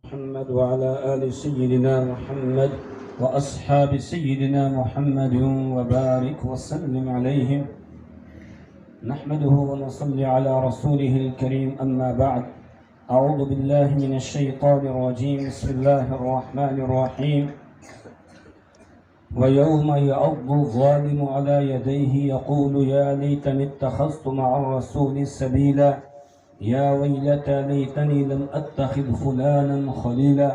محمد وعلى آل سيدنا محمد وأصحاب سيدنا محمد وبارك وسلم عليهم. نحمده ونصلي على رسوله الكريم. أما بعد، أعوذ بالله من الشيطان الرجيم. بسم الله الرحمن الرحيم. ويوم يعض الظالم على يديه يقول يا ليتني اتخذت مع الرسول سبيلا يا ويلتى ليتني لم أتخذ فلانا خليلا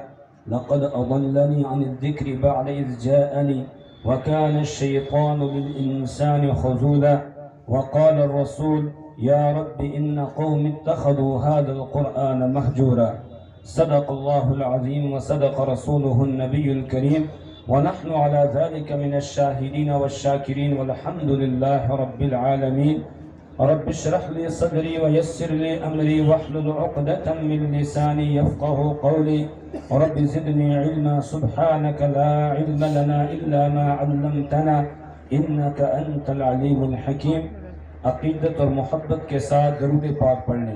لقد أضلني عن الذكر بعد إذ جاءني وكان الشيطان للإنسان خذولا. وقال الرسول يا رب إن قوم اتخذوا هذا القرآن مهجورا. صدق الله العظيم وصدق رسوله النبي الكريم، ونحن على ذلك من الشاهدين والشاكرين، والحمد لله رب العالمين. رب اشرح لي صدري ويسر لي أمري واحلل عقدة من لساني يفقه قولي. رب زدني علما سبحانك لا علم لنا إلا ما علمتنا إنك أنت العليم الحكيم. عقیدت اور محبت کے ساتھ درود پاک پڑھنے.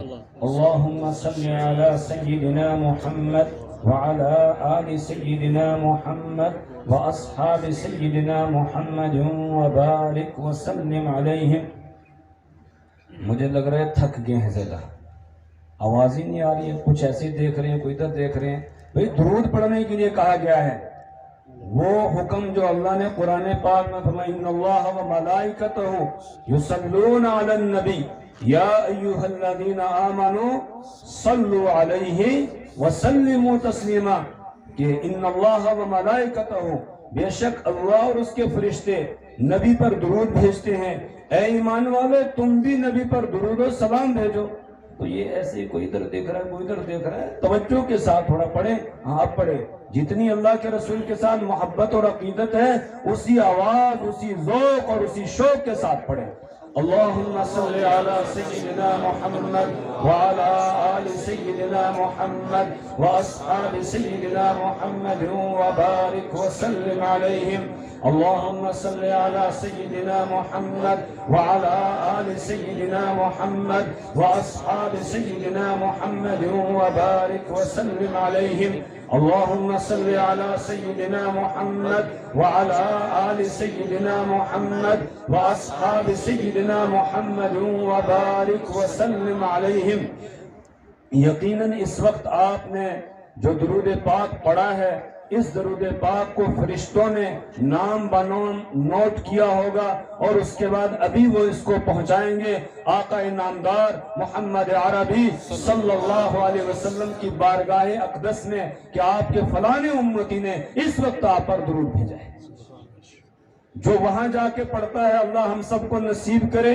اللہم صلی علی سیدنا محمد وعلى آل سيدنا محمد وأصحاب سيدنا محمد وبارك وسلم عليهم. مجھے لگ رہا ہے تھک گئے ہیں زیادہ، آواز ہی نہیں آ رہی ہے. کچھ ایسے دیکھ رہے ہیں، کوئی ادھر دیکھ رہے ہیں. بھئی درود پڑھنے کے لیے کہا گیا ہے. وہ حکم جو اللہ نے قرآن پاک میں فرمایا ان اللہ و ملائکتہ یصلون علی النبی یا ایھا الذین آمنوا صلوا علیہ وسلموا تسلیما، کہ ان اللہ و ملائکتہ، بے شک اللہ اور اس کے فرشتے نبی پر درود بھیجتے ہیں. اے ایمان والے تم بھی نبی پر درود و سلام بھیجو. تو یہ ایسے کوئی ادھر دیکھ رہا ہے، کوئی ادھر دیکھ رہا ہے. توجہ کے ساتھ تھوڑا پڑھیں. ہاں اب پڑھیں. جتنی اللہ کے رسول کے ساتھ محبت اور عقیدت ہے اسی آواز، اسی ذوق اور اسی شوق کے ساتھ پڑھیں. اللہم صلی علی سیدنا محمد وعلی آل سیدنا محمد واصحاب سیدنا محمد وبارک وسلم علیہم. اللہم صلی علی سیدنا محمد وعلی آل سیدنا محمد واصحاب سیدنا محمد وبارک وسلم علیہم. اللہم صلی علی سیدنا محمد وعلی آل سیدنا محمد واصحاب سیدنا محمد وبارک وسلم علیہم. یقیناً اس وقت آپ نے جو درود پاک پڑھا ہے، اس درود پاک کو فرشتوں نے نام بنام نوٹ کیا ہوگا، اور اس کے بعد ابھی وہ اس کو پہنچائیں گے آقا نامدار محمد عربی صلی اللہ علیہ وسلم کی بارگاہ اقدس میں کہ آپ کے فلاں امتی نے اس وقت آپ پر درود بھیجا ہے. جو وہاں جا کے پڑھتا ہے، اللہ ہم سب کو نصیب کرے،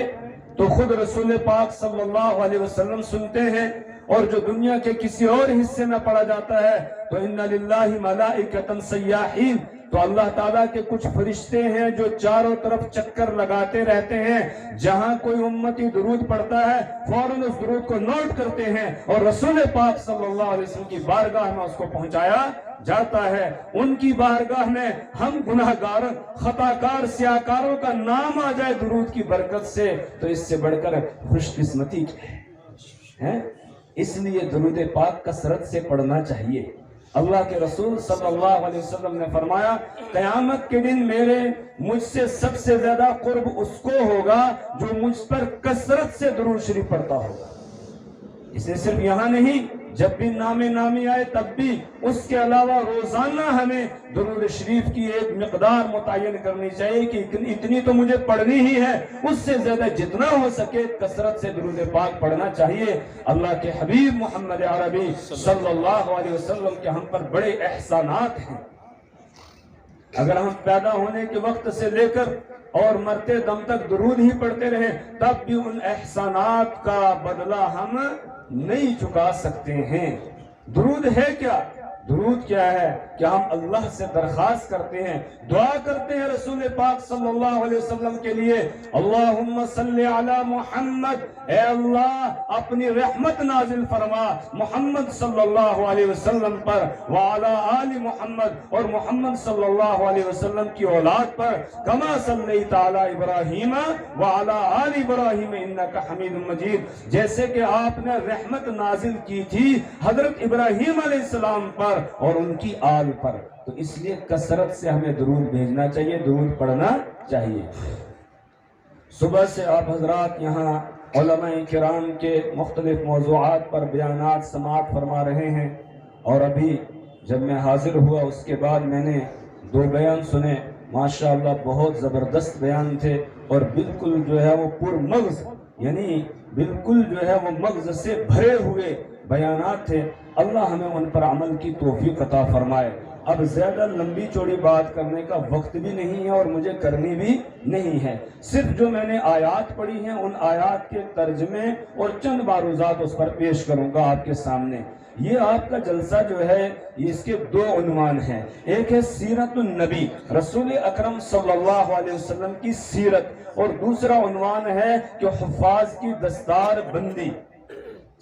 تو خود رسول پاک صلی اللہ علیہ وسلم سنتے ہیں. اور جو دنیا کے کسی اور حصے میں پڑھا جاتا ہے تو ان للہ ملائکۃ سیاحین، تو اللہ تعالیٰ کے کچھ فرشتے ہیں جو چاروں طرف چکر لگاتے رہتے ہیں. جہاں کوئی امتی درود پڑھتا ہے فوراً اس درود کو نوٹ کرتے ہیں اور رسول پاک صلی اللہ علیہ وسلم کی بارگاہ میں اس کو پہنچایا جاتا ہے. ان کی بارگاہ میں ہم گناہگار، خطاکار، سیاہکاروں کا نام آ جائے درود کی برکت سے، تو اس سے بڑھ کر خوش قسمتی کیا ہے. اس لیے درود پاک کثرت سے پڑھنا چاہیے. اللہ کے رسول صلی اللہ علیہ وسلم نے فرمایا قیامت کے دن مجھ سے سب سے زیادہ قرب اس کو ہوگا جو مجھ پر کثرت سے درود شریف پڑھتا ہوگا. اس لیے صرف یہاں نہیں، جب بھی نامی آئے تب بھی اس کے علاوہ روزانہ ہمیں درود شریف کی ایک مقدار متعین کرنی چاہیے کہ اتنی تو مجھے پڑھنی ہی ہے. اس سے زیادہ جتنا ہو سکے کثرت سے درود پاک پڑھنا چاہیے. اللہ کے حبیب محمد عربی صلی اللہ علیہ وسلم کے ہم پر بڑے احسانات ہیں. اگر ہم پیدا ہونے کے وقت سے لے کر اور مرتے دم تک درود ہی پڑھتے رہے تب بھی ان احسانات کا بدلہ ہم نہیں چکا سکتے ہیں. درود ہے کیا؟ درود کیا ہے کہ ہم اللہ سے درخواست کرتے ہیں، دعا کرتے ہیں رسول پاک صلی اللہ علیہ وسلم کے لیے. اللہم صلی علی محمد، اے اللہ اپنی رحمت نازل فرما محمد صلی اللہ علیہ وسلم پر، وعلی آل محمد، اور محمد صلی اللہ علیہ وسلم کی اولاد پر، کما صلیت علی ابراہیم وعلی آل ابراہیم انک حمید مجید، جیسے کہ آپ نے رحمت نازل کی تھی حضرت ابراہیم علیہ السلام پر پر اور ان کی آل پر۔ تو اس لیے کثرت سے ہمیں درود بھیجنا چاہیے، درود پڑھنا چاہیے۔ صبح سے آپ حضرات یہاں علماء کرام کے مختلف موضوعات پر بیانات سماعت فرما رہے ہیں، اور ابھی جب میں حاضر ہوا اس کے بعد میں نے 2 بیان سنے، ماشاءاللہ بہت زبردست بیان تھے، اور بالکل جو ہے وہ پر مغز، یعنی بالکل جو ہے وہ مغز سے بھرے ہوئے بیانات تھے۔ اللہ ہمیں ان پر عمل کی توفیق عطا فرمائے۔ اب زیادہ لمبی چوڑی بات کرنے کا وقت بھی نہیں ہے اور مجھے کرنی بھی نہیں ہے، صرف جو میں نے آیات پڑھی ہیں ان آیات کے ترجمے اور چند معروضات اس پر پیش کروں گا آپ کے سامنے۔ یہ آپ کا جلسہ جو ہے اس کے 2 عنوان ہیں، ایک ہے سیرت النبی، رسول اکرم صلی اللہ علیہ وسلم کی سیرت، اور دوسرا عنوان ہے کہ حفاظ کی دستار بندی۔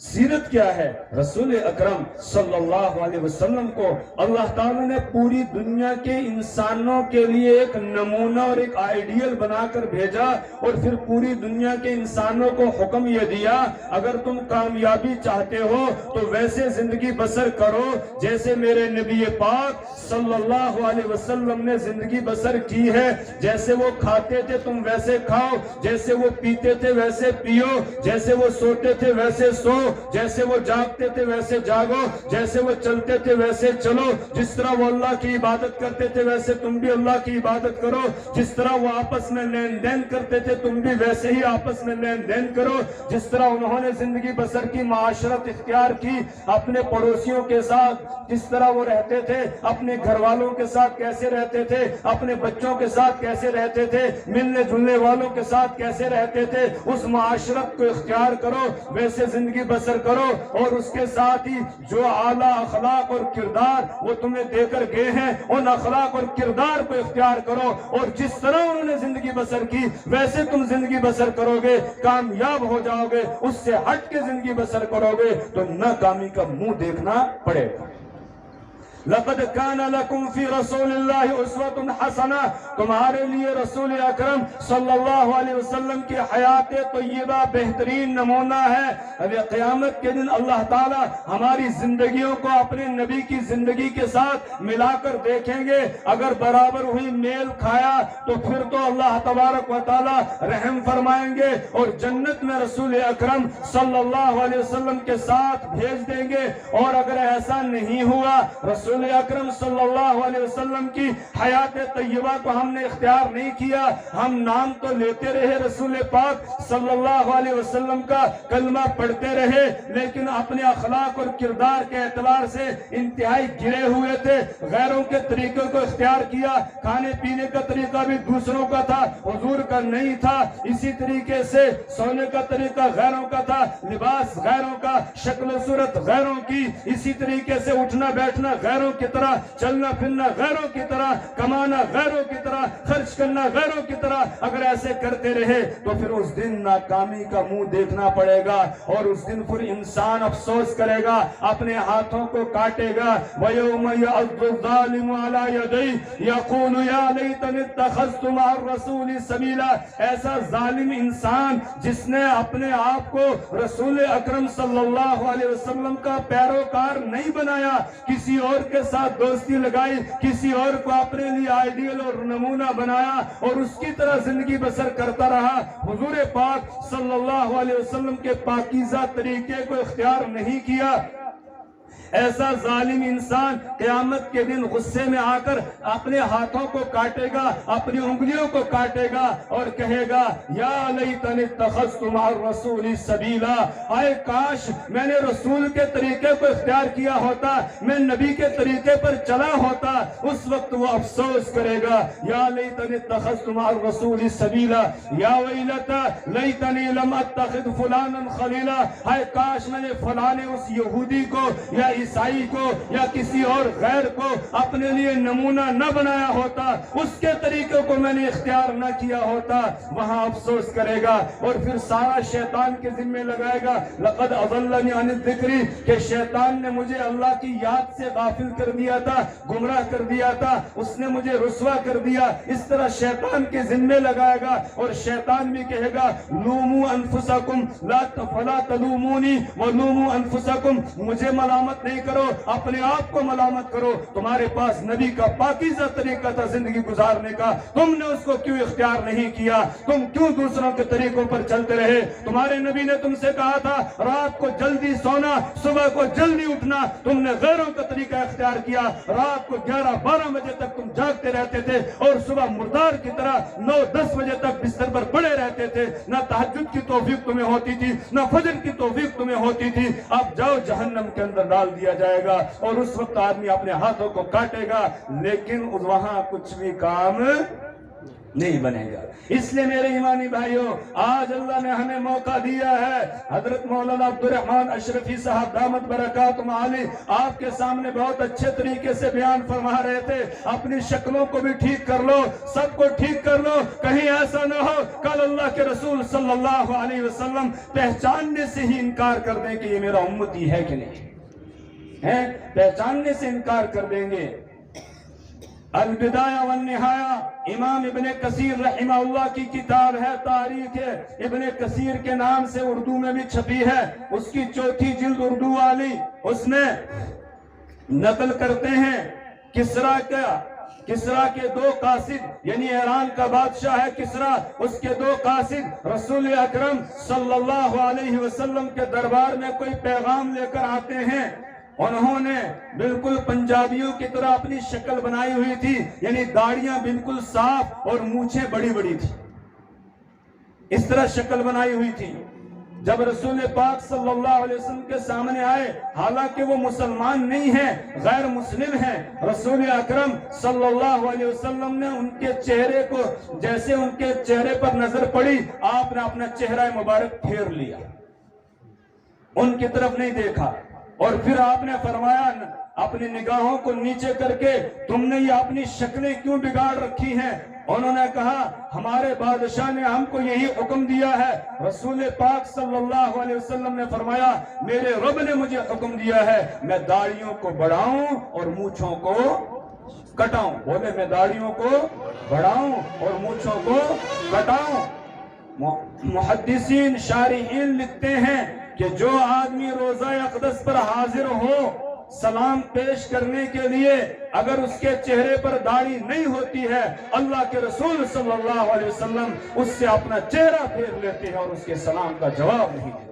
سیرت کیا ہے؟ رسول اکرم صلی اللہ علیہ وسلم کو اللہ تعالیٰ نے پوری دنیا کے انسانوں کے لیے ایک نمونہ اور ایک آئیڈیل بنا کر بھیجا، اور پھر پوری دنیا کے انسانوں کو حکم یہ دیا اگر تم کامیابی چاہتے ہو تو ویسے زندگی بسر کرو جیسے میرے نبی پاک صلی اللہ علیہ وسلم نے زندگی بسر کی ہے۔ جیسے وہ کھاتے تھے تم ویسے کھاؤ، جیسے وہ پیتے تھے ویسے پیو، جیسے وہ سوتے تھے ویسے سو، جیسے وہ جاگتے تھے ویسے جاگو، جیسے وہ چلتے تھے ویسے چلو، جس طرح وہ اللہ کی عبادت کرتے تھے ویسے تم بھی اللہ کی عبادت کرو، جس طرح وہ آپس میں لین دین کرتے تھے تم بھی ویسے ہی آپس میں لین دین کرو، جس طرح انہوں نے زندگی بسر کی، معاشرت اختیار کی اپنے پڑوسیوں کے ساتھ، جس طرح وہ رہتے تھے، اپنے گھر والوں کے ساتھ کیسے رہتے تھے، اپنے بچوں کے ساتھ کیسے رہتے تھے، ملنے جلنے والوں کے ساتھ کیسے رہتے تھے، اس معاشرت کو اختیار کرو، ویسے زندگی بسر کرو، اور اس کے ساتھ ہی جو اعلیٰ اخلاق اور کردار وہ تمہیں دے کر گئے ہیں ان اخلاق اور کردار کو اختیار کرو، اور جس طرح انہوں نے زندگی بسر کی ویسے تم زندگی بسر کرو گے، کامیاب ہو جاؤ گے۔ اس سے ہٹ کے زندگی بسر کرو گے تو ناکامی کا منہ دیکھنا پڑے گا۔ لقد كان لكم في رسول الله اسوة حسنہ، تمہارے لیے رسول اکرم صلی اللہ علیہ وسلم کی حیات طیبہ بہترین نمونہ ہے۔ اب قیامت کے دن اللہ تعالی ہماری زندگیوں کو اپنے نبی کی زندگی کے ساتھ ملا کر دیکھیں گے، اگر برابر ہوئی میل کھایا تو پھر تو اللہ تبارک و تعالی رحم فرمائیں گے اور جنت میں رسول اکرم صلی اللہ علیہ وسلم کے ساتھ بھیج دیں گے، اور اگر ایسا نہیں ہوا، رسول اکرم صلی اللہ علیہ وسلم کی حیات طیبہ کو ہم نے اختیار نہیں کیا، ہم نام تو لیتے رہے رسول پاک صلی اللہ علیہ وسلم کا، کلمہ پڑھتے رہے، لیکن اپنے اخلاق اور کردار کے اعتبار سے انتہائی گرے ہوئے تھے، غیروں کے طریقوں کو اختیار کیا، کھانے پینے کا طریقہ بھی دوسروں کا تھا، حضور کا نہیں تھا، اسی طریقے سے سونے کا طریقہ غیروں کا تھا، لباس غیروں کا، شکل و صورت غیروں کی، اسی طریقے سے اٹھنا بیٹھنا غیروں کی طرح، چلنا پھرنا غیروں کی طرح، کمانا غیروں کی طرح، خرچ کرنا غیروں کی طرح، اگر ایسے کرتے رہے تو پھر اس دن ناکامی کا منہ دیکھنا پڑے گا، اور اس دن پھر انسان افسوس کرے گا، اپنے ہاتھوں کو کاٹے گا۔ وَيَوْمَ يَعَضُّ الظَّالِمُ عَلَى يَدَيْهِ يَقُولُ يَا لَيْتَنِي اتَّخَذْتُ مَعَ الرَّسُولِ سَبِيلًا، ایسا ظالم انسان جس نے اپنے آپ کو رسول اکرم صلی اللہ علیہ وسلم کا پیروکار نہیں بنایا، کسی اور کے ساتھ دوستی لگائی، کسی اور کو اپنے لیے آئیڈیل اور نمونہ بنایا اور اس کی طرح زندگی بسر کرتا رہا، حضور پاک صلی اللہ علیہ وسلم کے پاکیزہ طریقے کو اختیار نہیں کیا، ایسا ظالم انسان قیامت کے دن غصے میں آ کر اپنے ہاتھوں کو کاٹے گا، اپنی انگلیوں کو کاٹے گا اور کہے گا یا لیتنی اتخذت مع الرسول سبیلا، آئے کاش میں نے رسول کے طریقے کو اختیار کیا ہوتا، میں نبی کے طریقے پر چلا ہوتا۔ اس وقت وہ افسوس کرے گا یا لیتنی اتخذت مع الرسول سبیلا یا ویلتا لیتنی لم اتخذ فلانا خلیلا، آئے کاش میں نے فلانے اس یہودی کو یا عیسائی کو یا کسی اور غیر کو اپنے لیے نمونہ نہ بنایا ہوتا، اس کے طریقے کو میں نے اختیار نہ کیا ہوتا۔ وہاں افسوس کرے گا اور پھر سارا شیطان کے ذمہ لگائے گا لقد اضلنی عن الذکر، کہ شیطان نے مجھے اللہ کی یاد سے غافل کر دیا تھا، گمراہ کر دیا تھا، اس نے مجھے رسوا کر دیا۔ اس طرح شیطان کے ذمہ لگائے گا اور شیطان بھی کہے گا لوموا انفسکم لا فلا تلومونی ولوموا انفسکم، مجھے ملامت نہیں کرو، اپنے آپ کو ملامت کرو. تمہارے پاس نبی کا پاکیزہ طریقہ تھا زندگی گزارنے کا، تم نے اس کو کیوں اختیار نہیں کیا؟ تم کیوں دوسروں کے طریقوں پر چلتے رہے؟ تمہارے نبی نے تم سے کہا تھا رات کو جلدی سونا، صبح کو جلدی اٹھنا. تم نے غیروں کا طریقہ اختیار کیا. رات کو 11-12 بجے تک تم جاگتے رہتے تھے اور صبح مردار کی طرح 9-10 بجے تک بستر پر پڑے رہتے تھے. نہ تہجد کی توفیق تمہیں ہوتی تھی، نہ فجر کی توفیق تمہیں ہوتی تھی. اب جاؤ جہنم کے اندر ڈال دیا جائے گا اور اس وقت آدمی اپنے ہاتھوں کو کاٹے گا لیکن وہاں کچھ بھی کام نہیں بنے گا. اس لیے میرے ایمانی بھائیوں، آج اللہ نے ہمیں موقع دیا ہے. حضرت مولانا عبدالرحمن اشرفی صاحب دامت برکاتہم عالی آپ کے سامنے بہت اچھے طریقے سے بیان فرما رہے تھے. اپنی شکلوں کو بھی ٹھیک کر لو، سب کو ٹھیک کر لو. کہیں ایسا نہ ہو کل اللہ کے رسول صلی اللہ علیہ وسلم پہچاننے سے ہی انکار کر دیں کہ یہ میرا امتی ہے کہ نہیں ہے. پہچاننے سے انکار کر دیں گے. البدایہ والنہایہ امام ابن کثیر رحمہ اللہ کی کتاب ہے، تاریخ ابن کثیر کے نام سے اردو میں بھی چھپی ہے. اس کی 4تھی جلد اردو والی، اس میں نقل کرتے ہیں کسرا کے 2 قاصد، یعنی ایران کا بادشاہ ہے کسرا، اس کے 2 قاصد رسول اکرم صلی اللہ علیہ وسلم کے دربار میں کوئی پیغام لے کر آتے ہیں. انہوں نے بالکل پنجابیوں کی طرح اپنی شکل بنائی ہوئی تھی، یعنی داڑیاں بالکل صاف اور مونچھیں بڑی بڑی تھی. اس طرح شکل بنائی ہوئی تھی. جب رسول پاک صلی اللہ علیہ وسلم کے سامنے آئے، حالانکہ وہ مسلمان نہیں ہیں، غیر مسلم ہیں، رسول اکرم صلی اللہ علیہ وسلم نے ان کے چہرے کو، جیسے ان کے چہرے پر نظر پڑی، آپ نے اپنا چہرہ مبارک پھیر لیا، ان کی طرف نہیں دیکھا. اور پھر آپ نے فرمایا اپنی نگاہوں کو نیچے کر کے تم نے یہ اپنی شکلیں کیوں بگاڑ رکھی ہیں؟ انہوں نے کہا ہمارے بادشاہ نے ہم کو یہی حکم دیا ہے. رسول پاک صلی اللہ علیہ وسلم نے فرمایا میرے رب نے مجھے حکم دیا ہے میں داڑھیوں کو بڑھاؤں اور مونچھوں کو کٹاؤں. بولے میں داڑھیوں کو بڑھاؤں اور مونچھوں کو کٹاؤں. محدثین شارحین لکھتے ہیں کہ جو آدمی روزہ اقدس پر حاضر ہو سلام پیش کرنے کے لیے، اگر اس کے چہرے پر داڑھی نہیں ہوتی ہے، اللہ کے رسول صلی اللہ علیہ وسلم اس سے اپنا چہرہ پھیر لیتے ہیں اور اس کے سلام کا جواب نہیں دیتے.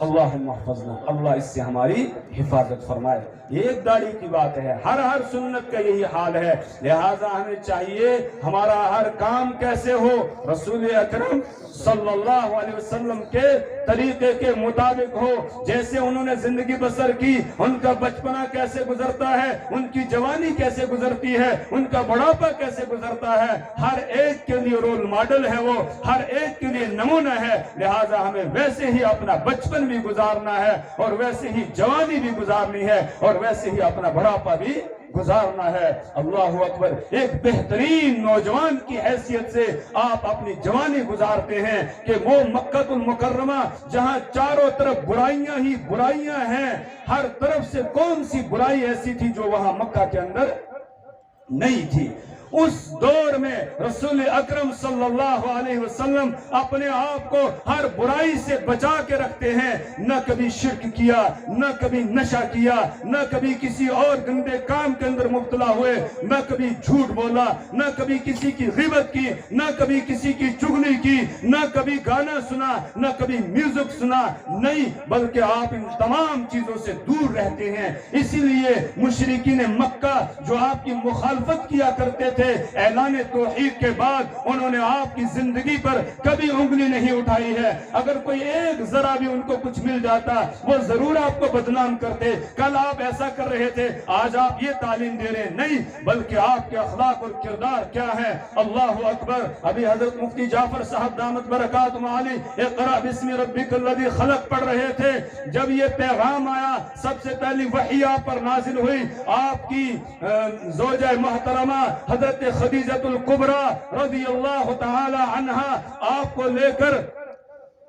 اللہم احفظنا، اللہ اس سے ہماری حفاظت فرمائے. یہ ایک داڑھی کی بات ہے، ہر سنت کا یہی حال ہے. لہٰذا ہمیں چاہیے ہمارا ہر کام کیسے ہو، رسول اکرم صلی اللہ علیہ وسلم کے طریقے کے مطابق ہو. جیسے انہوں نے زندگی بسر کی، ان کا بچپنا کیسے گزرتا ہے، ان کی جوانی کیسے گزرتی ہے، ان کا بڑھاپا کیسے گزرتا ہے، ہر ایک کے لیے رول ماڈل ہے، وہ ہر ایک کے لیے نمونہ ہے. لہٰذا ہمیں ویسے ہی اپنا بچپن بھی گزارنا ہے اور ویسے ہی جوانی بھی گزارنی ہے اور ویسے ہی اپنا بڑھاپا بھی گزارنا ہے. اللہ اکبر. ایک بہترین نوجوان کی حیثیت سے آپ اپنی جوانی گزارتے ہیں کہ وہ مکہ المکرمہ جہاں چاروں طرف برائیاں ہی برائیاں ہیں، ہر طرف سے کون سی برائی ایسی تھی جو وہاں مکہ کے اندر نہیں تھی؟ اس دور میں رسول اکرم صلی اللہ علیہ وسلم اپنے آپ کو ہر برائی سے بچا کے رکھتے ہیں. نہ کبھی شرک کیا، نہ کبھی نشہ کیا، نہ کبھی کسی اور گندے کام کے اندر مبتلا ہوئے، نہ کبھی جھوٹ بولا، نہ کبھی کسی کی غیبت کی، نہ کبھی کسی کی چغلی کی، نہ کبھی گانا سنا، نہ کبھی میوزک سنا. نہیں، بلکہ آپ ان تمام چیزوں سے دور رہتے ہیں. اسی لیے مشرکین مکہ جو آپ کی مخالفت کیا کرتے تھے، اعلان توحید کے بعد انہوں نے آپ کی زندگی پر کبھی انگلی نہیں اٹھائی ہے. اگر کوئی ایک ذرا بھی ان کو کچھ مل جاتا وہ ضرور آپ کو بدنام کرتے. کل آپ ایسا کر رہے تھے، آج آپ یہ تعلیم دے رہے. نہیں، بلکہ آپ کے اخلاق اور کردار کیا ہے. اللہ اکبر. ابھی حضرت مفتی جعفر صاحب دامت برکاتہم عالی اقرأ بسم ربک الذی خلق پڑھ رہے تھے. جب یہ پیغام آیا، سب سے پہلی وحی آپ پر نازل ہوئی. آپ کی زوجہ محترمہ حضرت خدیجہ الکبریٰ رضی اللہ تعالی عنہا آپ کو لے کر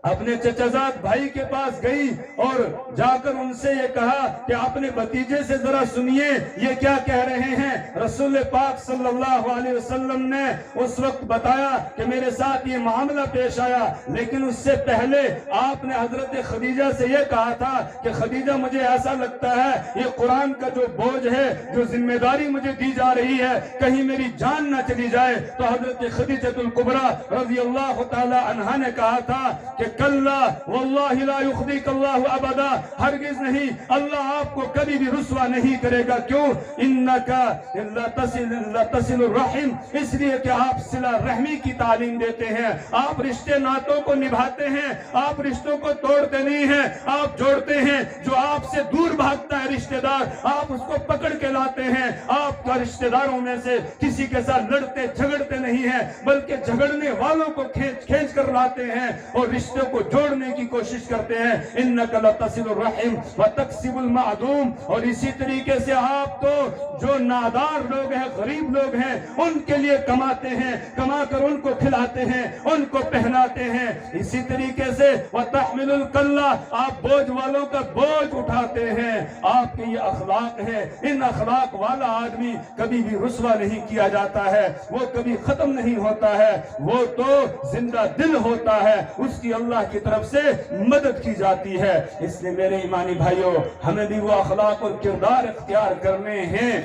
اپنے چچازاد بھائی کے پاس گئی اور جا کر ان سے یہ کہا کہ اپنے بھتیجے سے ذرا سنیے یہ کیا کہہ رہے ہیں۔ رسول پاک صلی اللہ علیہ وسلم نے اس وقت بتایا کہ میرے ساتھ یہ معاملہ پیش آیا، لیکن اس سے پہلے آپ نے حضرت خدیجہ سے یہ کہا تھا کہ خدیجہ مجھے ایسا لگتا ہے یہ قرآن کا جو بوجھ ہے، جو ذمہ داری مجھے دی جا رہی ہے، کہیں میری جان نہ چلی جائے۔ تو حضرت خدیجہ الکبریٰ رضی اللہ تعالی عنہا نے کہا تھا کہ کلا واللہ لا یخزیک اللہ ابدا، ہرگز نہیں، اللہ آپ کو کبھی بھی رسوا نہیں کرے گا۔ کیوں؟ انکا لتصل الرحم، اس لیے کہ آپ صلہ رحمی کی تعلیم دیتے ہیں، آپ رشتے ناتوں کو نبھاتے ہیں، آپ رشتوں کو توڑتے نہیں ہیں، آپ جوڑتے ہیں۔ جو آپ سے دور بھاگتا ہے رشتے دار، آپ اس کو پکڑ کے لاتے ہیں۔ آپ کا رشتے داروں میں سے کسی کے ساتھ لڑتے جھگڑتے نہیں ہیں، بلکہ جھگڑنے والوں کو کھینچ کر لاتے ہیں اور رشتے کو جوڑنے کی کوشش کرتے ہیں۔ انک لتصل الرحم وتکسب المعدوم، اور اسی طریقے سے آپ تو جو نادار لوگ ہیں، غریب لوگ ہیں، ان کے لیے کماتے ہیں، کما کر ان کو کھلاتے ہیں، ان کو پہناتے ہیں۔ اسی طریقے سے وتحمل الکلہ، آپ بوجھ والوں کا بوجھ اٹھاتے ہیں۔ آپ کے یہ اخلاق ہے، ان اخلاق والا آدمی کبھی بھی رسوا نہیں کیا جاتا ہے، وہ کبھی ختم نہیں ہوتا ہے، وہ تو زندہ دل ہوتا ہے، اس کی اللہ کی طرف سے مدد کی جاتی ہے۔ اس لیے میرے ایمانی بھائیوں، ہمیں بھی وہ اخلاق اور کردار اختیار کرنے ہیں،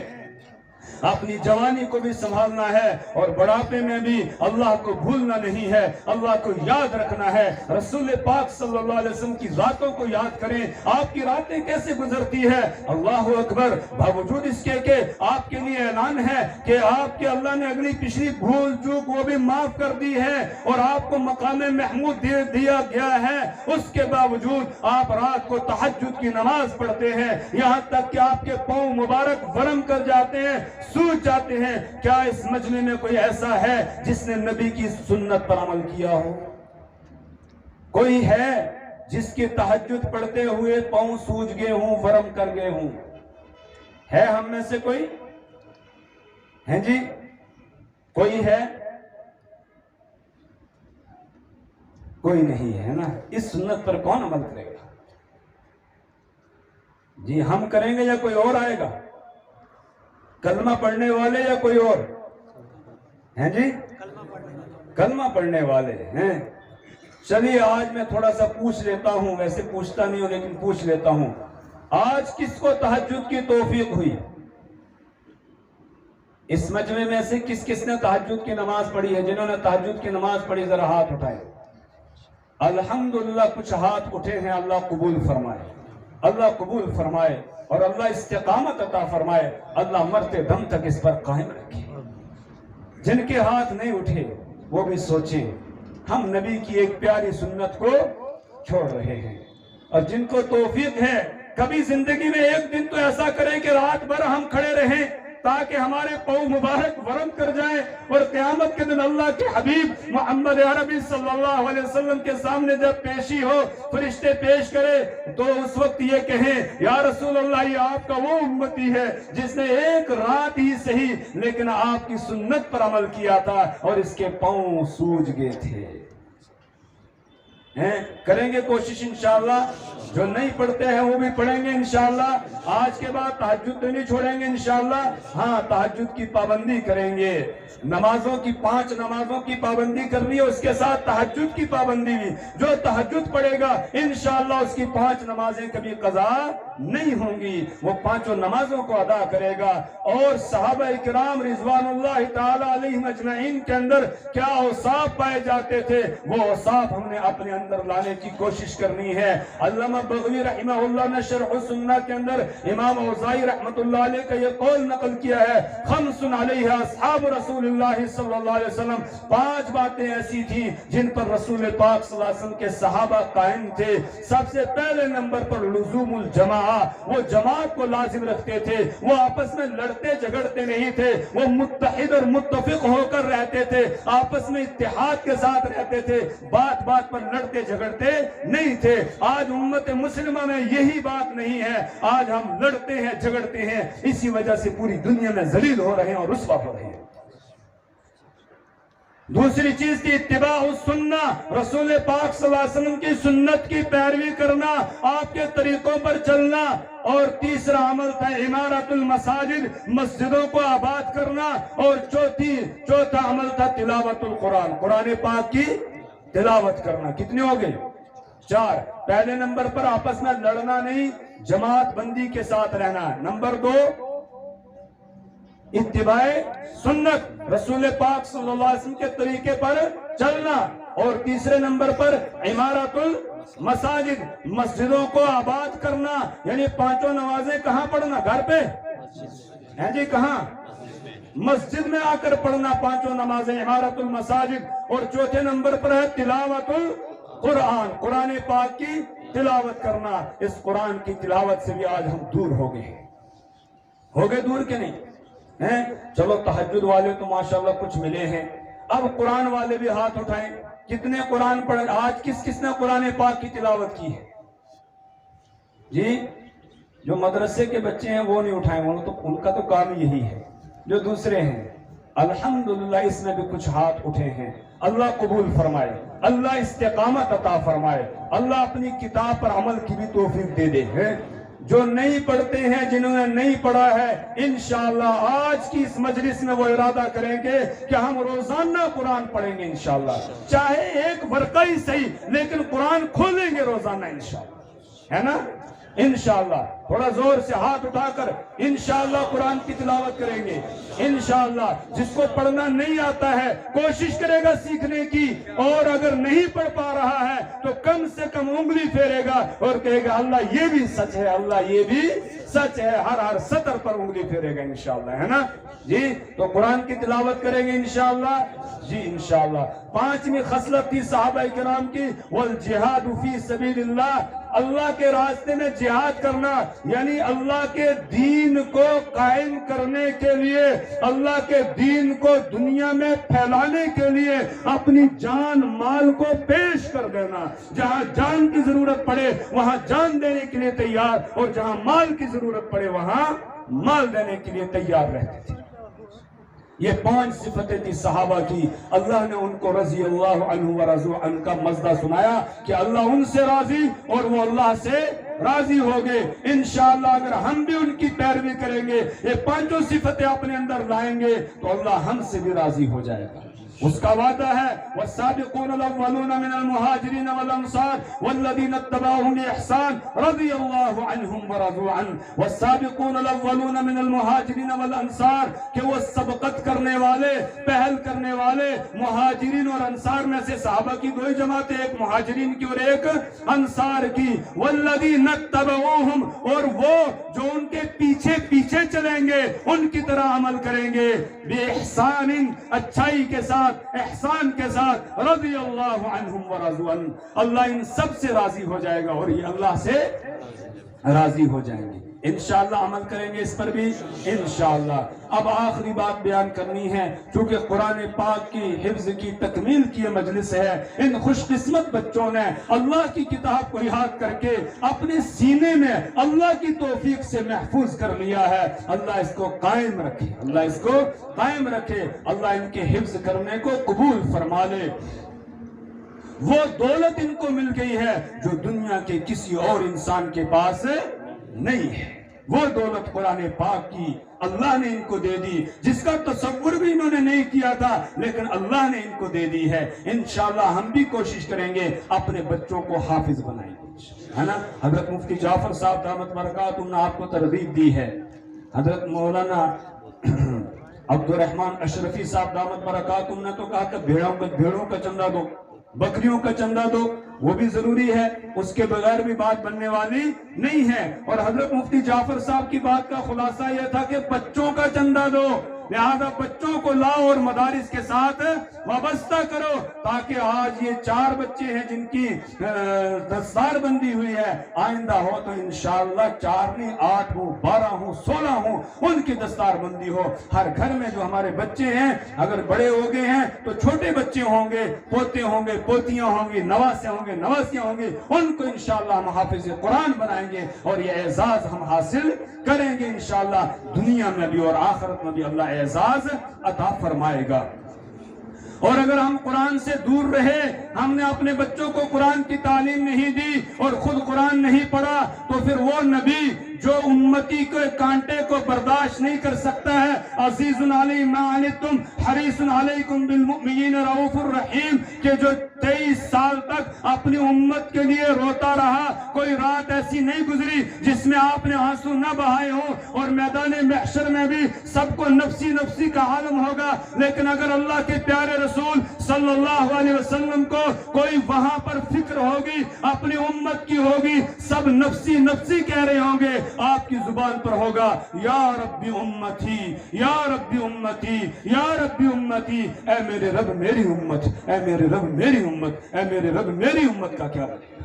اپنی جوانی کو بھی سنبھالنا ہے اور بڑھاپے میں بھی اللہ کو بھولنا نہیں ہے، اللہ کو یاد رکھنا ہے۔ رسول پاک صلی اللہ علیہ وسلم کی راتوں کو یاد کریں، آپ کی راتیں کیسے گزرتی ہے۔ اللہ اکبر، باوجود اس کے کہ آپ کے لیے اعلان ہے کہ آپ کے اللہ نے اگلی پچھلی بھول چوک وہ بھی معاف کر دی ہے اور آپ کو مقام محمود دیا گیا ہے، اس کے باوجود آپ رات کو تہجد کی نماز پڑھتے ہیں، یہاں تک کہ آپ کے پاؤں مبارک ورم کر جاتے ہیں، سوج جاتے ہیں۔ کیا اس مجمع میں کوئی ایسا ہے جس نے نبی کی سنت پر عمل کیا ہو؟ کوئی ہے جس کی تہجد پڑھتے ہوئے پاؤں سوج گئے ہوں، ورم کر گئے ہوں؟ ہے ہم میں سے کوئی؟ ہیں جی؟ کوئی ہے؟ کوئی نہیں ہے نا۔ اس سنت پر کون عمل کرے گا؟ جی ہم کریں گے یا کوئی اور آئے گا؟ کلمہ پڑھنے والے یا کوئی اور ہیں جی؟ کلمہ پڑھنے والے ہیں۔ چلیے آج میں تھوڑا سا پوچھ لیتا ہوں، ویسے پوچھتا نہیں ہوں لیکن پوچھ لیتا ہوں، آج کس کو تہجد کی توفیق ہوئی؟ اس مجمع میں سے کس نے تہجد کی نماز پڑھی ہے؟ جنہوں نے تہجد کی نماز پڑھی ذرا ہاتھ اٹھائے۔ الحمدللہ کچھ ہاتھ اٹھے ہیں، اللہ قبول فرمائے، اللہ قبول فرمائے اور اللہ استقامت عطا فرمائے، اللہ مرتے دم تک اس پر قائم رکھے۔ جن کے ہاتھ نہیں اٹھے وہ بھی سوچیں، ہم نبی کی ایک پیاری سنت کو چھوڑ رہے ہیں۔ اور جن کو توفیق ہے کبھی زندگی میں ایک دن تو ایسا کریں کہ رات بھر ہم کھڑے رہیں تاکہ ہمارے پاؤں مبارک ورم کر جائیں اور قیامت کے دن اللہ کے حبیب محمد عربی صلی اللہ علیہ وسلم کے سامنے جب پیشی ہو، فرشتے پیش کرے تو اس وقت یہ کہیں یا رسول اللہ، یہ آپ کا وہ امتی ہے جس نے ایک رات ہی صحیح لیکن آپ کی سنت پر عمل کیا تھا اور اس کے پاؤں سوج گئے تھے۔ کریں گے کوشش انشاءاللہ، جو نہیں پڑھتے ہیں وہ بھی پڑھیں گے انشاءاللہ۔ آج کے بعد تہجد تو نہیں چھوڑیں گے انشاءاللہ، ہاں تہجد کی پابندی کریں گے، نمازوں کی 5 نمازوں کی پابندی کرنی ہے، اس کے ساتھ تہجد کی پابندی بھی۔ جو تہجد پڑھے گا انشاءاللہ اس کی 5 نمازیں کبھی قضا نہیں ہوں گی، وہ 5 نمازوں کو ادا کرے گا۔ اور صحابہ کرام رضوان اللہ تعالی علیہم اجمعین کے اندر کیا اوصاف پائے جاتے تھے، وہ اوصاف ہم نے اپنے اندر لانے کی کوشش کرنی ہے۔ علامہ بغوی رحمہ اللہ نے شرح السنہ کے اندر امام اوزاعی رحمۃ اللہ علیہ کا یہ قول نقل کیا ہے، خمس علیہ اصحاب رسول اللہ صلی اللہ علیہ وسلم، 5 باتیں ایسی تھیں جن پر رسول پاک صلی اللہ علیہ وسلم کے صحابہ قائم تھے۔ سب سے پہلے نمبر پر لزوم الجماع، وہ جماعت کو لازم رکھتے تھے، وہ آپس میں لڑتے جھگڑتے نہیں تھے، وہ متحد اور متفق ہو کر رہتے تھے، آپس میں اتحاد کے ساتھ رہتے تھے، بات بات پر لڑتے جھگڑتے نہیں تھے۔ آج امت مسلمہ میں یہی بات نہیں ہے، آج ہم لڑتے ہیں جھگڑتے ہیں، اسی وجہ سے پوری دنیا میں ذلیل ہو رہے ہیں اور رسوا ہو رہے ہیں۔ دوسری چیز کی اتباع السنہ، رسول پاک صلی اللہ علیہ وسلم کی سنت کی پیروی کرنا، آپ کے طریقوں پر چلنا. اور تیسرا عمل تھا عمارت المساجد، مسجدوں کو آباد کرنا. اور چوتھا عمل تھا تلاوت القرآن، قرآن پاک کی تلاوت کرنا. کتنے ہو گئے؟ 4. پہلے نمبر پر آپس میں لڑنا نہیں، جماعت بندی کے ساتھ رہنا. نمبر 2 اتباع سنت، رسول پاک صلی اللہ علیہ وسلم کے طریقے پر چلنا. اور تیسرے نمبر پر عمارت المساجد، مسجدوں کو آباد کرنا. یعنی 5 نمازیں کہاں پڑھنا؟ گھر پہ ہیں جی؟ کہاں؟ مسجد میں آ کر پڑھنا 5 نمازیں، عمارت المساجد. اور چوتھے نمبر پر ہے تلاوت القرآن، قرآن پاک کی تلاوت کرنا. اس قرآن کی تلاوت سے بھی آج ہم دور ہو گئے دور کے نہیں ہیں؟ چلو تہجد والے تو ماشاءاللہ کچھ ملے ہیں، اب قرآن والے بھی ہاتھ اٹھائیں. کتنے قرآن پڑھے؟ آج کس نے قرآن پاک کی تلاوت کی ہے جی؟ جو مدرسے کے بچے ہیں وہ نہیں اٹھائیں، ان کا تو کام یہی ہے. جو دوسرے ہیں الحمدللہ اس میں بھی کچھ ہاتھ اٹھے ہیں. اللہ قبول فرمائے، اللہ استقامت عطا فرمائے، اللہ اپنی کتاب پر عمل کی بھی توفیق دے دے. جو نہیں پڑھتے ہیں، جنہوں نے نہیں پڑھا ہے، انشاءاللہ آج کی اس مجلس میں وہ ارادہ کریں گے کہ ہم روزانہ قرآن پڑھیں گے انشاءاللہ. چاہے ایک ورقہ ہی صحیح، لیکن قرآن کھولیں گے روزانہ انشاءاللہ، ہے نا؟ انشاءاللہ تھوڑا زور سے ہاتھ اٹھا کر انشاءاللہ قرآن کی تلاوت کریں گے انشاءاللہ. جس کو پڑھنا نہیں آتا ہے کوشش کرے گا سیکھنے کی، اور اگر نہیں پڑھ پا رہا ہے تو کم سے کم انگلی پھیرے گا اور کہے گا اللہ یہ بھی سچ ہے، اللہ یہ بھی سچ ہے. ہر سطر پر انگلی پھیرے گا انشاءاللہ، ہے نا جی؟ تو قرآن کی تلاوت کریں گے انشاءاللہ جی انشاءاللہ. 5ویں خصلت تھی صحابہ کرام کی، والجہاد فی سبیل اللہ، اللہ کے راستے میں جہاد کرنا. یعنی اللہ کے دین کو قائم کرنے کے لیے، اللہ کے دین کو دنیا میں پھیلانے کے لیے اپنی جان مال کو پیش کر دینا. جہاں جان کی ضرورت پڑے وہاں جان دینے کے لیے تیار، اور جہاں مال کی ضرورت پڑے وہاں مال دینے کے لیے تیار رہتے تھے. یہ 5 صفتیں تھی صحابہ کی. اللہ نے ان کو رضی اللہ عنہ ورضوا عنہ کا مزدہ سنایا کہ اللہ ان سے راضی اور وہ اللہ سے راضی ہو گئے. انشاءاللہ اگر ہم بھی ان کی پیروی کریں گے، یہ 5 صفتیں اپنے اندر لائیں گے تو اللہ ہم سے بھی راضی ہو جائے گا. اس کا وعدہ ہے والسابقون الاولون من المہاجرین والانصار والذین اتبعوهم بإحسان رضی اللہ عنہم ورضوا عنہ. والسابقون الاولون من المہاجرین والانصار، کہ وہ سبقت کرنے والے، پہل کرنے والے مہاجرین اور انصار میں سے. صحابہ کی 2 جماعتیں، ایک مہاجرین کی اور ایک انصار کی. والذین اتبعوهم، اور وہ جو ان کے پیچھے چلیں گے، ان کی طرح عمل کریں گے. بإحسان، اچھائی کے ساتھ، احسان کے ساتھ. رضی اللہ عنہم ورضوا عنہ، اللہ ان سب سے راضی ہو جائے گا اور یہ اللہ سے راضی ہو جائیں گے. انشاءاللہ عمل کریں گے اس پر بھی انشاءاللہ. اب آخری بات بیان کرنی ہے، چونکہ قرآن پاک کی حفظ کی تکمیل کی مجلس ہے. ان خوش قسمت بچوں نے اللہ کی کتاب کو یاد کر کے اپنے سینے میں اللہ کی توفیق سے محفوظ کر لیا ہے. اللہ اس کو قائم رکھے، اللہ اس کو قائم رکھے، اللہ ان کے حفظ کرنے کو قبول فرما لے. وہ دولت ان کو مل گئی ہے جو دنیا کے کسی اور انسان کے پاس نہیں ہے. وہ دولت قرآن پاک کی اللہ نے ان کو دے دی، جس کا تصور بھی انہوں نے نہیں کیا تھا، لیکن اللہ نے ان کو دے دی ہے. انشاءاللہ ہم بھی کوشش کریں گے اپنے بچوں کو حافظ بنائیں گے، ہے نا؟ حضرت مفتی جعفر صاحب دامت برکاتہم نے آپ کو ترغیب دی ہے. حضرت مولانا عبد الرحمن اشرفی صاحب دامت برکاتہم نے تو کہا کہ بھیڑوں کا چندہ دو، بکریوں کا چندہ دو، وہ بھی ضروری ہے، اس کے بغیر بھی بات بننے والی نہیں ہے. اور حضرت مفتی جعفر صاحب کی بات کا خلاصہ یہ تھا کہ بچوں کا چندہ دو، لہذا بچوں کو لاؤ اور مدارس کے ساتھ وابستہ کرو، تاکہ آج یہ 4 بچے ہیں جن کی دستار بندی ہوئی ہے، آئندہ ہو تو انشاءاللہ 4 نہیں 8 ہوں 12 ہوں 16 ہوں، ان کی دستار بندی ہو. ہر گھر میں جو ہمارے بچے ہیں اگر بڑے ہو گئے ہیں تو چھوٹے بچے ہوں گے، پوتے ہوں گے، پوتیاں ہوں گی، نواسے ہوں گے، نواسیاں ہوں گی، ان کو انشاءاللہ ہم حافظ قرآن بنائیں گے اور یہ اعزاز ہم حاصل کریں گے انشاءاللہ. دنیا میں بھی اور آخرت میں بھی اللہ اعزاز عطا فرمائے گا. اور اگر ہم قرآن سے دور رہے، ہم نے اپنے بچوں کو قرآن کی تعلیم نہیں دی اور خود قرآن نہیں پڑھا، تو پھر وہ نبی جو امتی کے کانٹے کو برداشت نہیں کر سکتا ہے، عزیز علی ما عنتم حریص علیکم بالمؤمنین رؤوف الرحیم، کہ جو 23 سال تک اپنی امت کے لیے روتا رہا، کوئی رات ایسی نہیں گزری جس میں آپ نے آنسو نہ بہائے ہوں، اور میدان محشر میں بھی سب کو نفسی نفسی کا عالم ہوگا، لیکن اگر اللہ کے پیارے رسول صلی اللہ علیہ وسلم کو کوئی وہاں پر فکر ہوگی، اپنی امت کی ہوگی، سب نفسی نفسی کہہ رہے ہوں گے، آپ کی زبان پر ہوگا یا ربی امتی، یا ربی امتی، یا ربی امتی، اے میرے رب میری امت، اے میرے رب میری امت، اے میرے رب میری امت کا کیا بنے گا؟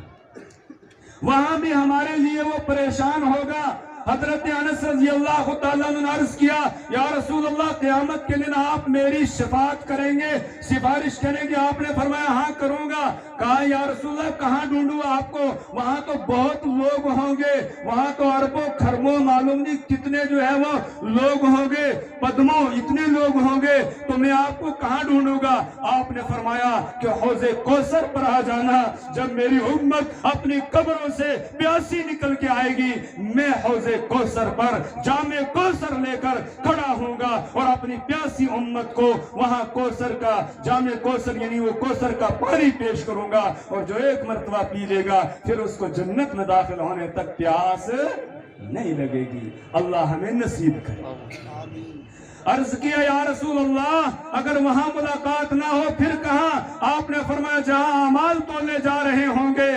وہاں بھی ہمارے لیے وہ پریشان ہوگا۔ حضرت انس رضی اللہ تعالیٰ نے عرض کیا، یا رسول اللہ قیامت کے دن آپ میری شفاعت کریں گے، سفارش کریں گے؟ آپ نے فرمایا ہاں کروں گا۔ کہا یا رسول اللہ کہاں ڈھونڈوں آپ کو؟ وہاں تو بہت لوگ ہوں گے، وہاں تو اربوں خربوں معلوم نہیں کتنے جو ہے وہ لوگ ہوں گے، پدموں اتنے لوگ ہوں گے، تو میں آپ کو کہاں ڈھونڈوں گا؟ آپ نے فرمایا کہ حوض کوثر پر آ جانا، جب میری امت اپنی قبروں سے پیاسی نکل کے آئے گی، میں حوض کوثر پر جام کوثر لے کر کھڑا ہوں گا اور اپنی پیاسی امت کو وہاں کوثر کا جام کوثر یعنی وہ کوثر کا پانی پیش کروں گا، اور جو ایک مرتبہ پی لے گا پھر اس کو جنت میں داخل ہونے تک پیاس نہیں لگے گی۔ اللہ ہمیں نصیب کرے۔ عرض کیا یا رسول اللہ اگر وہاں ملاقات نہ ہو پھر کہاں؟ آپ نے فرمایا جہاں اعمال تولے جا رہے ہوں گے،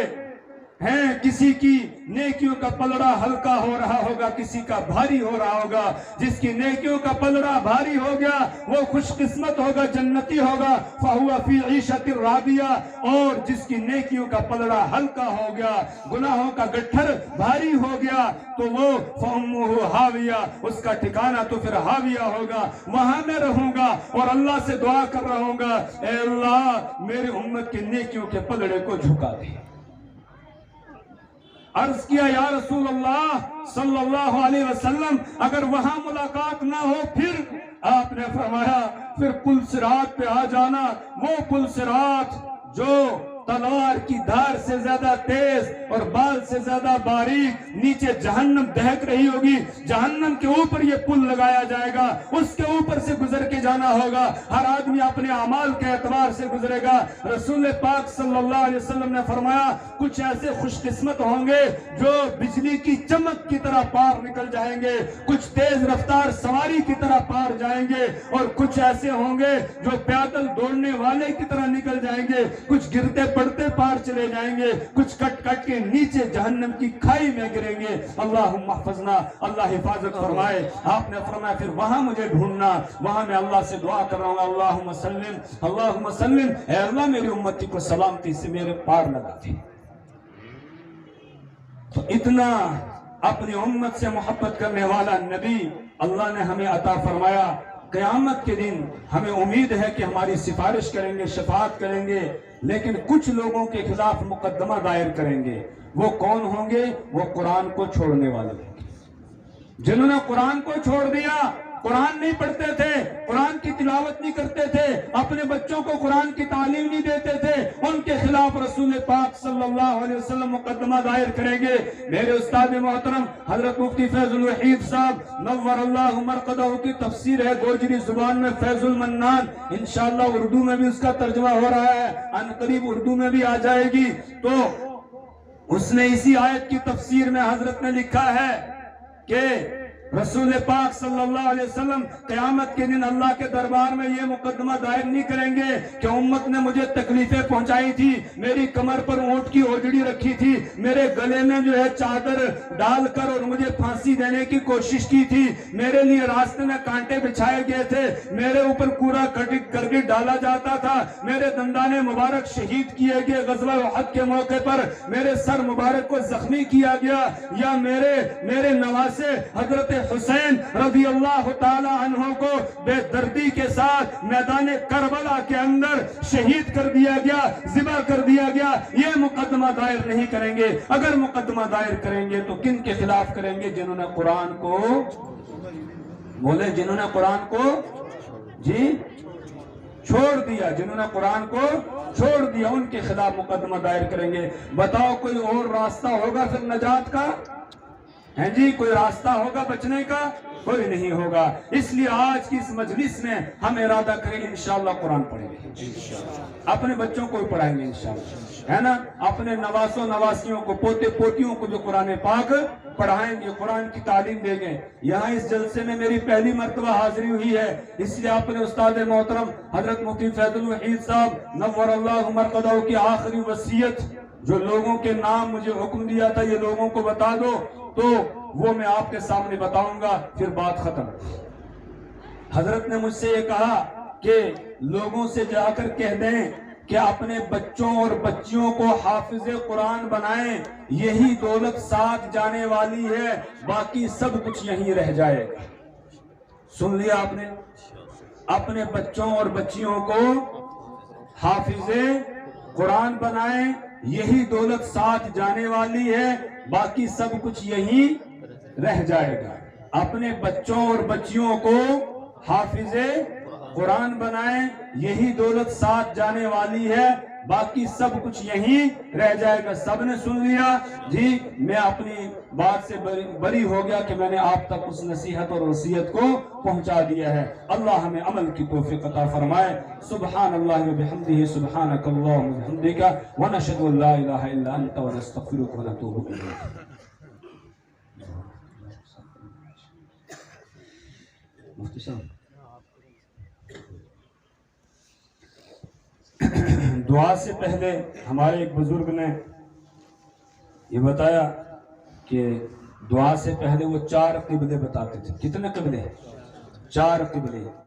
ہیں کسی کی نیکیوں کا پلڑا ہلکا ہو رہا ہوگا، کسی کا بھاری ہو رہا ہوگا، جس کی نیکیوں کا پلڑا بھاری ہو گیا وہ خوش قسمت ہوگا، جنتی ہوگا، فَهُوَ فِي عِيشَةٍ رَاضِيَةٍ، اور جس کی نیکیوں کا پلڑا ہلکا ہو گیا، گناہوں کا گٹھر بھاری ہو گیا، تو وہ فَأُمُّهُ حَاوِيَةٌ، اس کا ٹھکانہ تو پھر حاویہ ہوگا، وہاں میں رہوں گا اور اللہ سے دعا کر رہا ہوں گا، اے اللہ میرے امت کے نیکیوں کے پلڑے کو جھکا دے۔ عرض کیا یا رسول اللہ صلی اللہ علیہ وسلم اگر وہاں ملاقات نہ ہو پھر؟ آپ نے فرمایا پھر پل صراط پہ آ جانا، وہ پل صراط جو تلوار کی دھار سے زیادہ تیز اور بال سے زیادہ باریک، نیچے جہنم دہک رہی ہوگی، جہنم کے اوپر یہ پل لگایا جائے گا، اس کے اوپر سے گزر کے جانا ہوگا، ہر آدمی اپنے اعمال کے اعتبار سے گزرے گا۔ رسول پاک صلی اللہ علیہ وسلم نے فرمایا کچھ ایسے خوش قسمت ہوں گے جو بجلی کی چمک کی طرح پار نکل جائیں گے، کچھ تیز رفتار سواری کی طرح پار جائیں گے، اور کچھ ایسے ہوں گے جو پیدل دوڑنے والے کی طرح نکل جائیں گے، کچھ گرتے پڑتے پار چلے جائیں گے، کچھ کٹ کٹ کے نیچے جہنم کی کھائی میں گریں گے۔ اللہم احفظنا، اللہ حفاظت فرمائے۔ آپ نے فرمایا پھر وہاں مجھے ڈھونڈنا، وہاں میں اللہ سے دعا کر رہا ہوں اللہم سلم، اللہم سلم، اے اللہ میری امتی کو سلامتی سے میرے پار لگا دے۔ تو اتنا اپنی امت سے محبت کرنے والا نبی اللہ نے ہمیں عطا فرمایا۔ قیامت کے دن ہمیں امید ہے کہ ہماری سفارش کریں گے، شفاعت کریں گے، لیکن کچھ لوگوں کے خلاف مقدمہ دائر کریں گے۔ وہ کون ہوں گے؟ وہ قرآن کو چھوڑنے والے ہوں گے، جنہوں نے قرآن کو چھوڑ دیا، قرآن نہیں پڑھتے تھے، قرآن کی تلاوت نہیں کرتے تھے، اپنے بچوں کو قرآن کی تعلیم نہیں دیتے تھے، ان کے خلاف رسول پاک صلی اللہ علیہ وسلم مقدمہ دائر کریں گے۔ میرے استاد محترم حضرت مفتی فیض الوحید صاحب نور اللہ مرقدہ کی تفسیر ہے گوجری زبان میں فیض المنان، انشاءاللہ اردو میں بھی اس کا ترجمہ ہو رہا ہے، ان قریب اردو میں بھی آ جائے گی۔ تو اس نے اسی آیت کی تفسیر میں حضرت نے لکھا ہے کہ رسول پاک صلی اللہ علیہ وسلم قیامت کے دن اللہ کے دربار میں یہ مقدمہ دائر نہیں کریں گے کہ امت نے مجھے تکلیفیں پہنچائی تھی، میری کمر پر اونٹ کی اوجڑی رکھی تھی، میرے گلے میں جو ہے چادر ڈال کر اور مجھے پھانسی دینے کی کوشش کی تھی، میرے لیے راستے میں کانٹے بچھائے گئے تھے، میرے اوپر کوڑا کرکٹ ڈالا جاتا تھا، میرے دندانے مبارک شہید کیے گئے غزوہ احد کے موقع پر، میرے سر مبارک کو زخمی کیا گیا، یا میرے نواسے حضرت حسین رضی اللہ تعالی عنہ کو بے دردی کے ساتھ میدان کربلا کے اندر شہید کر دیا گیا، ذبح کر دیا گیا، یہ مقدمہ دائر نہیں کریں گے۔ اگر مقدمہ دائر کریں گے تو کن کے خلاف کریں گے؟ جنہوں نے قرآن کو بولے، جنہوں نے قرآن کو چھوڑ چھوڑ دیا، جنہوں نے قرآن کو چھوڑ دیا، ان کے خلاف مقدمہ دائر کریں گے۔ بتاؤ کوئی اور راستہ ہوگا پھر نجات کا؟ ہیں جی، کوئی راستہ ہوگا بچنے کا؟ کوئی نہیں ہوگا۔ اس لیے آج کی اس مجلس میں ہم ارادہ کریں گے انشاءاللہ قرآن پڑھیں گے، اپنے بچوں کو پڑھائیں گے انشاءاللہ، ہے نا، اپنے نواسوں نواسیوں کو، پوتے پوتیوں کو جو قرآن پاک پڑھائیں گے، قرآن کی تعلیم دیں گے۔ یہاں اس جلسے میں میری پہلی مرتبہ حاضری ہوئی ہے، اس لیے اپنے استاد محترم حضرت مفتی فیض الوحید صاحب نور اللہ مرقدہ کی آخری وصیت، جو لوگوں کے نام مجھے حکم دیا تھا یہ لوگوں کو بتا دو، تو وہ میں آپ کے سامنے بتاؤں گا، پھر بات ختم۔ حضرت نے مجھ سے یہ کہا کہ لوگوں سے جا کر کہہ دیں کہ اپنے بچوں اور بچیوں کو حافظ قرآن بنائیں، یہی دولت ساتھ جانے والی ہے، باقی سب کچھ یہیں رہ جائے گا۔ سن لیا آپ نے؟ اپنے بچوں اور بچیوں کو حافظ قرآن بنائیں، یہی دولت ساتھ جانے والی ہے، باقی سب کچھ یہی رہ جائے گا۔ اپنے بچوں اور بچیوں کو حافظ قرآن بنائیں، یہی دولت ساتھ جانے والی ہے، باقی سب کچھ یہیں رہ جائے گا۔ سب نے سن لیا؟ جی، میں اپنی بات سے بری ہو گیا کہ میں نے آپ تک اس نصیحت اور وصیت کو پہنچا دیا ہے۔ اللہ ہمیں عمل کی توفیق عطا فرمائے۔ سبحان اللہ و بحمدہ، سبحانک اللہم و بحمدک، ونشہد ان لا الہ الا انت ونستغفرک ونتوب الیک۔ مفتی صاحب، دعا سے پہلے ہمارے ایک بزرگ نے یہ بتایا کہ دعا سے پہلے وہ 4 قبلے بتاتے تھے۔ کتنے قبلے؟ 4 قبلے۔